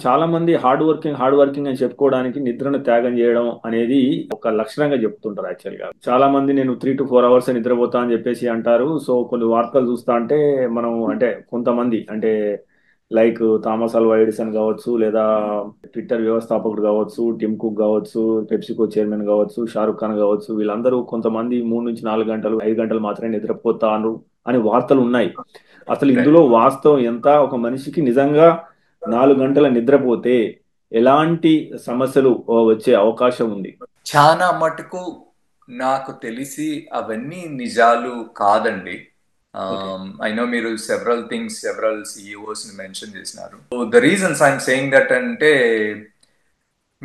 చాలా మంది hard working అని చెప్పుకోవడానికి నిద్రను త్యాగం చేయడం అనేది ఒక లక్షణంగా చెప్తుంటారు యాక్చువల్ గా. చాలా మంది నేను 3 to 4 hours నిద్రపోతా అని చెప్పేసి అంటారు. సో కొన్ని వార్తలు చూస్తా అంటే మనం అంటే కొంతమంది అంటే లైక్ థామస్ అల్వా ఎడిసన్ కావచ్చు, లేదా ట్విట్టర్ వ్యవస్థాపకుడు కావచ్చు, టిమ్ కుక్ కావచ్చు, పెప్సికో చైర్మన్ కావచ్చు, షారుఖ్ ఖాన్ కావచ్చు, వీళ్ళందరూ కొంతమంది 3 నుంచి 4 గంటలు 5 గంటలు మాత్రమే నిద్రపోతారు అని వార్తలు ఉన్నాయి. అసలు ఇందులో రైట్. వాస్తవం ఎంత? ఒక మనిషికి నిజంగా 4 గంటల నిద్రపోతే ఎలాంటి సమస్యలు వచ్చే అవకాశం ఉంది? చాలా మటుకు నాకు తెలిసి అవన్నీ నిజాలు కాదండి. ఓకే. ఐ నో మీరు సెవరల్ సిఇఓస్ ని మెన్షన్ చేసినారు. The reasons I'm saying that అంటే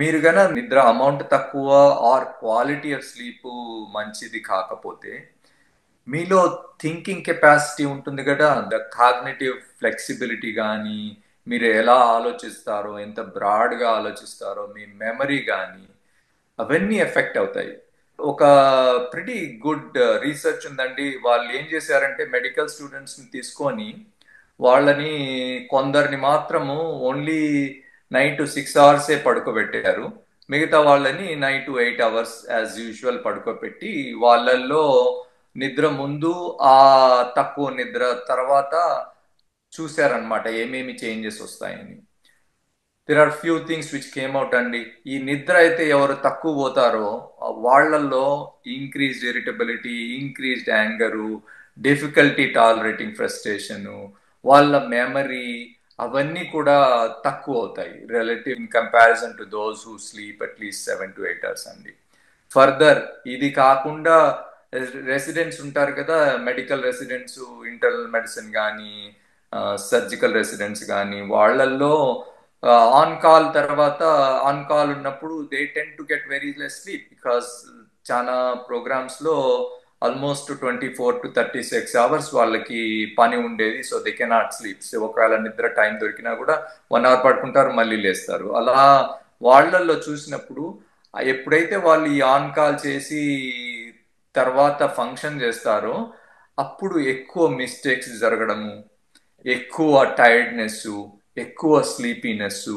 మీరు గన నిద్ర అమౌంట్ తక్కువ ఆర్ క్వాలిటీ ఆఫ్ స్లీప్ మంచిది కాకపోతే మీలో థింకింగ్ కెపాసిటీ ఉంటుంది కదా, ద కాగ్నిటివ్ ఫ్లెక్సిబిలిటీ కానీ, మీరు ఎలా ఆలోచిస్తారో, ఎంత బ్రాడ్గా ఆలోచిస్తారో, మీ మెమరీ కానీ అవన్నీ ఎఫెక్ట్ అవుతాయి. ఒక ప్రిటీ గుడ్ రీసెర్చ్ ఉందండి. వాళ్ళు ఏం చేశారంటే మెడికల్ స్టూడెంట్స్ని తీసుకొని వాళ్ళని కొందరిని మాత్రము ఓన్లీ 9 to 6 hours పడుకోబెట్టారు. మిగతా వాళ్ళని 9 to 8 hours యాజ్ యూజువల్ పడుకోబెట్టి వాళ్ళల్లో నిద్ర ముందు ఆ తక్కువ నిద్ర తర్వాత చూశారనమాట ఏమేమి చేంజెస్ వస్తాయని. There are few things which came out అండి. ఈ నిద్ర అయితే ఎవరు తక్కువ పోతారో వాళ్ళల్లో increased irritability, increased anger, difficulty tolerating frustration, వాళ్ళ మెమరీ అవన్నీ కూడా తక్కువ అవుతాయి relative in comparison to those who sleep at least 7 to 8 hours అండి. ఫర్దర్ ఇది కాకుండా రెసిడెంట్స్ ఉంటారు కదా, మెడికల్ రెసిడెంట్స్, ఇంటర్నల్ మెడిసిన్ కానీ సర్జికల్ రెసిడెంట్స్ కానీ వాళ్ళల్లో ఆన్ కాల్ తర్వాత ఆన్ కాల్ ఉన్నప్పుడు they tend to get very less sleep because చాలా ప్రోగ్రామ్స్ లో ఆల్మోస్ట్ 24 to 36 hours వాళ్ళకి పని ఉండేది. So they cannot sleep. So ఒకవేళ నిద్ర టైం దొరికినా కూడా 1 hour పడుకుంటారు, మళ్ళీ లేస్తారు. అలా వాళ్ళల్లో చూసినప్పుడు ఎప్పుడైతే వాళ్ళు ఈ ఆన్ కాల్ చేసి తర్వాత ఫంక్షన్ చేస్తారో అప్పుడు ఎక్కువ మిస్టేక్స్ జరగడము, ఎక్కువ టైర్డ్నెస్, ఎక్కువ స్లీపీనెస్,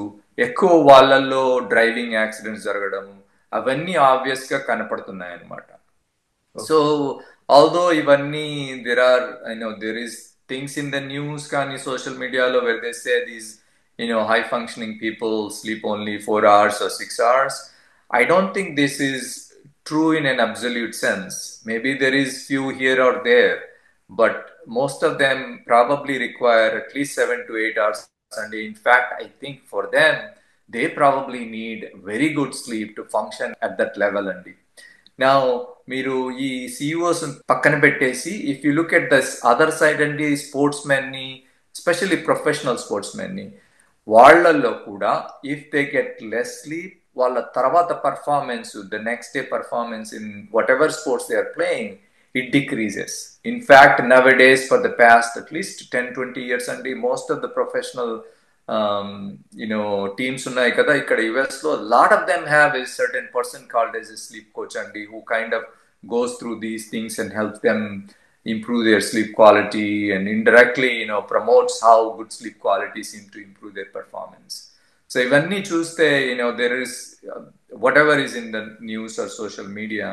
ఎక్కువ వాళ్ళల్లో డ్రైవింగ్ యాక్సిడెంట్స్ జరగడము అవన్నీ ఆబ్వియస్ గా కనపడుతున్నాయి అన్నమాట. So okay. ఆల్దో ఇవన్నీ there is things in the news కానీ సోషల్ మీడియాలో where they say these high functioning people sleep only 4 hours or 6 hours. I don't think this is true in an absolute sense. Maybe there is few here or there, but most of them probably require at least 7 to 8 hours. And in fact, I think for them, they probably need very good sleep to function at that level. And now, మీరు ఈ CEOs పక్కన పెట్టేసి if you look at the other side అండి, sports మెన్ని, especially professional sports మెన్ని, వాళ్ళల్లో కూడా if they get less sleep వాళ్ళ తర్వాత performance, the next day performance in whatever sports they are playing, it decreases. In fact nowadays for the past at least 10-20 years అండి most of the professional teams ఉన్నాయి కదా ఇక్కడ US లో, lot of them have a certain person called as a sleep coach అండి, who kind of goes through these things and helps them improve their sleep quality and indirectly promotes how good sleep quality seem to improve their performance. So ivanni chuste there is whatever is in the news or social media,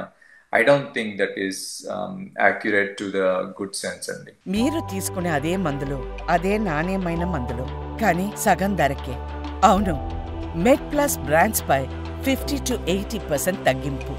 I don't think that is accurate to the good sense andi. మీరు తీసుకునే అదే మందులు, అదే నాణ్యమైన మందులు, కానీ సగం ధరకే. అవును, మెడ్ ప్లస్ బ్రాండ్స్ పై 50 to 80% తగ్గింపు.